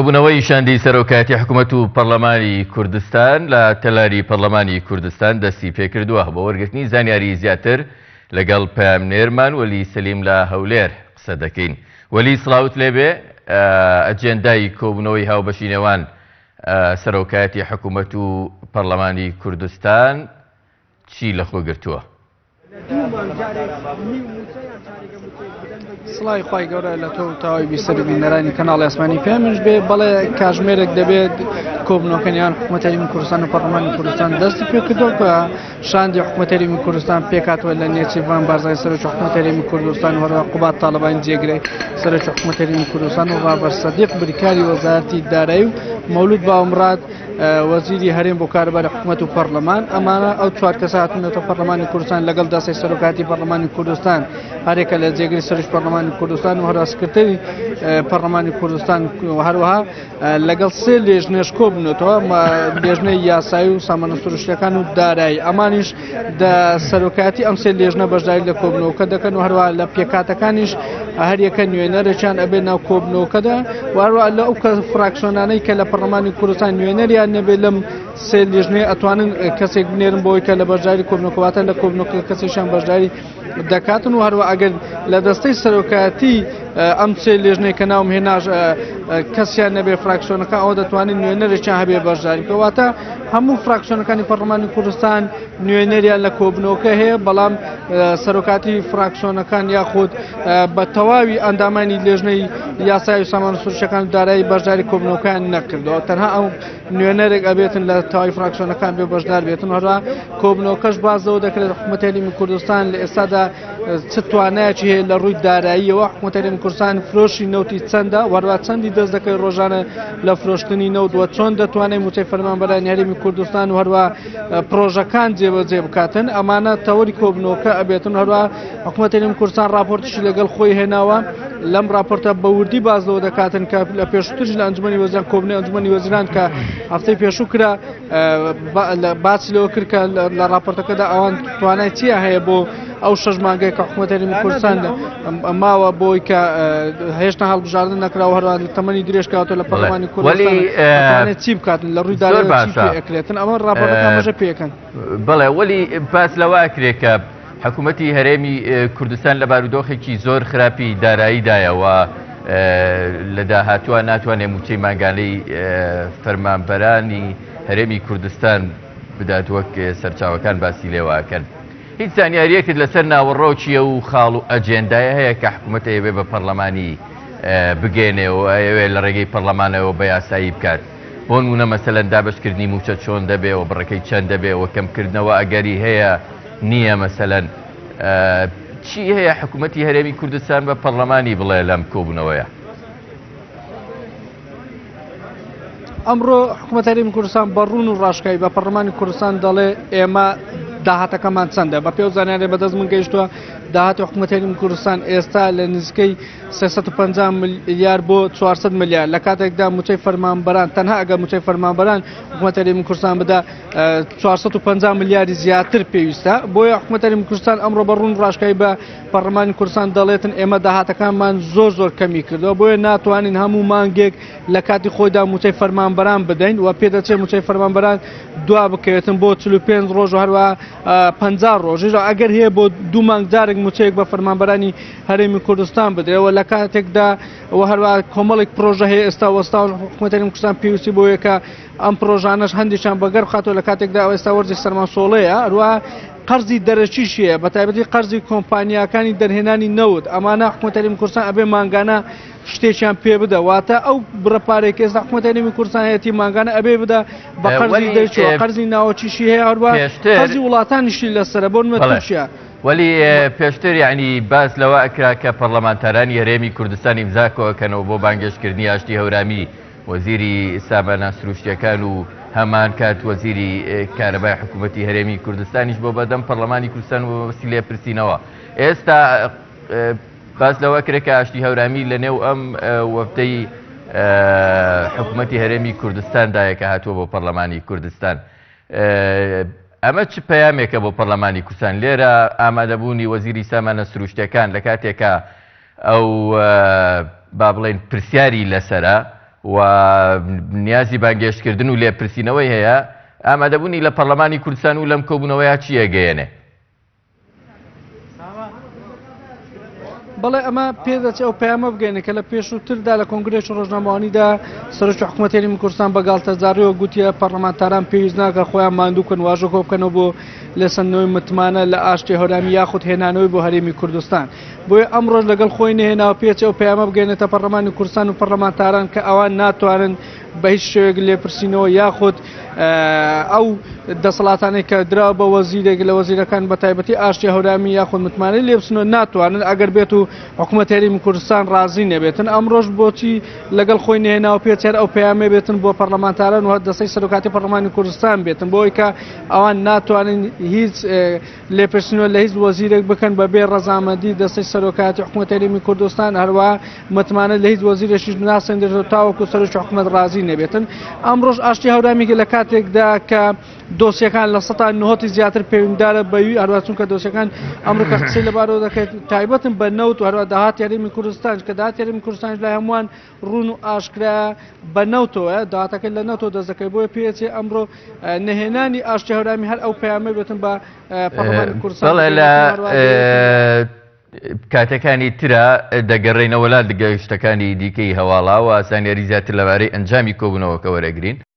کۆبوونەوەی شاندی سەرۆکاتی حکوومەت و پەرلەمانی کوردستان لە تەلاری پەرلەمانی کوردستان دەستی پێکردووە بە وەرگرتنی زانیاری زیاتر لەگەڵ پامنێرمان وەلی سەلیم لە هەولێر قسە دەکەین. وەلی سڵاوت لێبێ، ئەجێندای کۆبوونەوەی هاوبەشینەوان سەرۆکاتی حکوومەت و پەرلەمانی کوردستان چی لەخۆ گرتووە؟ سڵای خی گەورە لە تۆ تاوای بیسەر بینەرانی کەناڵی ئاسمانی پێمش بێ بەڵێ کاژمێرێک دەبێت کۆبنەوەکەنیان حکوومەت هەرێمی کوردستان و پەرلەمانی کوردستان دەستی پێ کردووە کە شاندی حکوومەت هەرێمی کوردستان پێکاتوە لە نێچیڤان بارزای سەرۆکی حکوومەت هەرێمی کوردستان و هەروە قوبات تاالبان جێگرەی سەرۆکی حکوومەت هەرێمی کوردستان و ڕابەر سەدیق بریکاری وەزارەتی دارایی و مەولود باومراد وەزیری هەرێم بۆ کارەباری حکوومەت و پەرلەمان. ئەمانە ئەو چوار کەسە هاتوونەتە پەرلەمانی کوردستان لەگەڵ دەسەی سەرۆکاتی پەرلەمانی کوردستان، هەرێکە لە جێگری سەرۆکی پەرلەمانی کوردستان و هەروە سکرتەری پەرلەمانی کوردستان و هەروەها لەگەڵ سێ لێژنێش کۆبوونەتەوە، لێژنەی یاسایی و سامانە سروشتیەکان و دارایی. ئەمانیش سەرۆکاتی ئەم سێ لێژنە بەشداری لە کۆبوونەوەکە دەکەن و هەروە لە پێکاتەکانیش هەریەکە نوێنەرێکیان ئەبێ ناو کۆبوونەوەکەدا و هەروە لە ئەو کە فراکسیۆنانەی کە لە پەرلەمانی کوردستان نوێنەریان نەبێ لەم سێ لێژنەیە ئەتوانن کەسێک بنێرن بۆی کە لە بەشداری کۆبوونەوەکەواتە لە کۆبوونەوەکە کەسێکیان بەشداری دەکاتن و هەروە ئەگەر لە دەستەی سەرۆکاتی ئەم سێ لێژنەی کە ناوم هێناژ کەسیان نەبێ فراکسیۆنەکە ئەوە دەتوانین نوێنەرێکیان هەبێ بەشداری کەواتە هەموو فراکسیۆنەکانی پەرلەمانی کوردستان نوێنەریان لە کۆبوونەوەکە هەیە، بەڵام سەرۆکاتی فراکسیۆنەکان یاخود بە تەواوی ئەندامانی لێژنەی یاسایی و سامانە سروشتیەکان و دارایی بەشداری کۆبوونەوەکان نەکردەوە. تەنها ئەو نوێنەرێک ئەبێتن لە تەواوی فراکسیۆنەکان بێ بەشدار بێتن. هەروە کۆبوونەوەکەش بازەوە دەکرێت حکوومەت هەرێمی کوردستان لە ئێستادا چ توانایەکی هەیە لە ڕووی داراییەوە. حکوومەت هەرێمی کوردستان فرۆشی نەوتی چەندە، وەروە چەندی دەست دەکەی ڕۆژانە لە فرۆشتنی نەوت و چۆن دەتوانێت موچەی فەرمانبەرانی هەرێمی کوردستان و هەروە پرۆژەکان جێبەجێ بکاتن. ئەمانە تەوەری کۆبوونەوەکە ئەبێتن. هەروە حکوومەت هەرێمی کوردستان راپۆرتیشی لەگەڵ خۆی هێناوە، لەم راپۆرتە بەوردی بازەوە دەکاتن کە لە پێشووترش لە ئەنجومەنی وەزیران کۆبنەوەی ئەنجومەنی وەزیران کە هەفتەی پێشوو کرا باسی لەوە کرد کە لە راپۆرتەکەدا ئەوان توانای چیە هەیە بۆ ئەو 6 مانگەی کە حکوومەت هەرێمی کوردستان ماوە بۆی کە هێشتا هەڵبژاردن نەکراوە، هەروە تەمەنی درێژکاتەوە لە پەرلەمانی کوردستان چی بکاتن لە ڕووی دارایی ئەکرێتن. ئەمە راپۆرتەکانمەژە پێکەن. بەڵێ وەلی باس لەوە ئەکرێت کە حکوومەتی هەرێمی کوردستان لە بارودۆخێکی زۆر خراپی داراییدایەوە لە داهاتووە ناتوانێت موچەی ماگانەی فەرمانبەرانی هەرێمی کوردستان بدات وەک سەرچاوەکان باسی لێواکەن. هیچ زانیاریەکت لەسەر ناوەڕۆکیە و خاڵ و ئەجێندایە هەیە کە حکوومەت ئەوێ بە پەرلەمانی بگێنێەوە ئەوێ لە ڕێگەی پەرلەمانەوە بە یاسایی بکات؟ بۆ نمونە مەسەلەن دابشکردنی موچە چۆن دەبێ و بڕەکەی چەند دەبێ و کەمکردنەوە ئەگەری هەیە نییە. مەسەلەن چی هەیە حکوومەتی هەرێمی کوردستان بە پەرلەمانی بڵێ لەم کۆبوونەوەیە؟ ئەمڕۆ حکوومەت هەرێمی کوردستان بەڕوون و ڕاشکایی بە پەرلەمانی کوردستان دەڵێ ئێمە داهاتەکەمان چەندە. بە پێو زانیارێ بەدەست من گەیشتووە داهاتی حکوومەت هەرێمی کوردستان ئێستا لە نزیکەی 350 ملیار بۆ 400 ملیار، لە کاتێکدا موچەی فەرمانبەران تەنها ئەگەر موچەی فەرمانبەران حکوومەت هەرێمی کوردستان بدا 450 ملیاری زیاتر پێویستە. بۆیە حکوومەت هەرێمی کوردستان ئەمڕۆ بەڕوون و ڕاشکایی بە پەرلەمانی کوردستان دەڵێتن ئێمە داهاتەکانمان زۆر کەمی کردەوە، بۆیە ناتوانین هەموو مانگێک لە کاتی خۆیدا موچەی فەرمانبەران بدەین و پێدەچێت موچەی فەرمانبەران دوا بکەوێتن بۆ 45 ڕۆژ و هەروە 50 ڕۆژ. ئەگەر هەیە بۆ 2 مانگ جارێک موچەیەک بە فەرمانبەرانی هەرێمی کوردستان بدرێەوە لە کاتێکدا و هەروە کۆمەڵێک پرۆژە هەیە ئێستا وەستا حکوومەت هەرێمی کوردستان پێویستی بۆیە کە ئەم پرۆژانەش هەندێکیان بەگەر بخاتەوە لە کاتێکدا ئێستا وەرزی سەرماسۆڵەیە. هەروە قەرزی دەرەچیشیە بە تایبەتی قەرزی کۆمپانیاکانی دەرهێنانی نەوت. ئەمانە حکوومەت هەرێمی کوردستان ئەبێ مانگانە شتێکیان پێ بدە، واتە ئەو بڕەپارێک ئێستا حکوومەت هەرێمی کوردستان هەیەی مانگانە ئەبێ بدە بە قەرزی دەرچووە، قەرزی ناوەچیشی هەیە، هەروە قەرزی وڵاتانیشی لەسرە بۆ نمونە تورکیا. وەلی پێشتر یعنی باس لەوە ئەکرا کە پەرلەمانتارانی هەرێمی کوردستان ئیمزاکەوەکەنەوە بۆ بانگێشکردنی ئاشتی هەورامی وەزیری سامانە سروشتیەکان و هەمان کات وەزیری کارەبای حکوومەتی هەرێمی کوردستانیش بۆ بەدەم پەرلەمانی کوردستان وەسی لێ پرسیینەوە. ئێستا باس لەوە کرێت کە ئاشتی هەورامی لە نێو ئەم وەفتەی حکوومەتی هەرێمی کوردستاندایە کە هاتووە بۆ پەرلەمانی کوردستان. ئەمە چ پەیامێکە بۆ پەرلەمانی کوردستان؟ لێرە ئامادەبوونی وەزیری سامانە سروشتیەکان لە کاتێکە ئەو با بڵێن پرسیاری لەسەرە و نیازی بانگێشتکردن و لێپرسینەوەی هەیە ئامادەبوونی لە پەرلەمانی کوردستان و لەم کۆبوونەوەیە چی ئەگەیەنێ؟ بەڵێ ئەمە پێدەچێت ئەو پەیامە بگەینە کە لە پێشووتردا لە کۆنگرێکی ڕۆژنامەوانیدا سەرۆکی حکوومەت هەرێمی کوردستان بەگاڵتەجاریەوە گوتیە پەرلەمانتاران پێویست ناکە خۆیان ماندووکەن واژە کۆ بکەنەوە بۆ لێسەندنەوەی متمانە لە ئاشتی هەورامی یاخود هێنانەوەی بۆ هەرێمی کوردستان. بۆیە ئەمڕۆژ لەگەڵ خۆی نهێناوە پێچێت ئەو پەیامە بگەینێتە پەرلەمانی کوردستان و پەرلەمانتاران کە ئەوان ناتوانن بە هیچ شێوەیەک لێپرسینەوە یاخود ئەو دەسەڵاتانەی کە درا بە وەزیرێک لە وەزیرەکان بە تایبەتی ئاشتی هەورامی یاخود متمانەی لێبسنەوە ناتوانن ئەگەر بێت و حکوومەت هەرێمی کوردستان ڕازی نەبێتن. ئەمڕۆژ بۆچی لەگەڵ خۆی نهێناوە پێچێت ئەو پەیامە بێتن بۆ پەرلەمانتاران و دەستەی سەرۆکاتی پەرلەمانی کوردستان بێتن بۆی کە ئەوان ناتوانن هیچ لێپرسینەوە لە هیچ وەزیرێک بکەن بەبێ ڕەزامەندی دەستەی سەرۆکاتی حکوومەت هەرێمی کوردستان هەروە متمانە لە هیچ وەزیرێکیش ناسەندرێتەوە تاوەکو سەرۆکی حکوومەت ڕازی نەبێتن. ئەمڕۆژ ئاشتی هەورامی لە کاتێکدا کە دۆسیەکان لە ١٩٠ زیاتر پەیوەنددارە بەوی هەروە چونکە دۆسیەکان ئەمریکا قسەی لەبارەوە دەکەێت تایبەتن بە نەوت و هەروە داهاتی هەرێمی کوردستان کە داهاتی هەرێمی کوردستانش لای هەمووان ڕوون و ئاشکرا بە نەوتەوە داهاتەکەی لە نەوتەوە دەست دەکەی بۆیە پێچێ ئەمڕۆ نەهێنانی ئاشتی هەورامی هەر ئەو پەیامە بێتن بە پەرلەمانی کوردستان. کاتەکانی ترە دەگەڕێنەوە لا گەشتەکانی دیکەی هەواڵا و ئاسانیاری زیاتر لەبارەی ئەنجامی کۆبوونەوەکە وەرەگرین.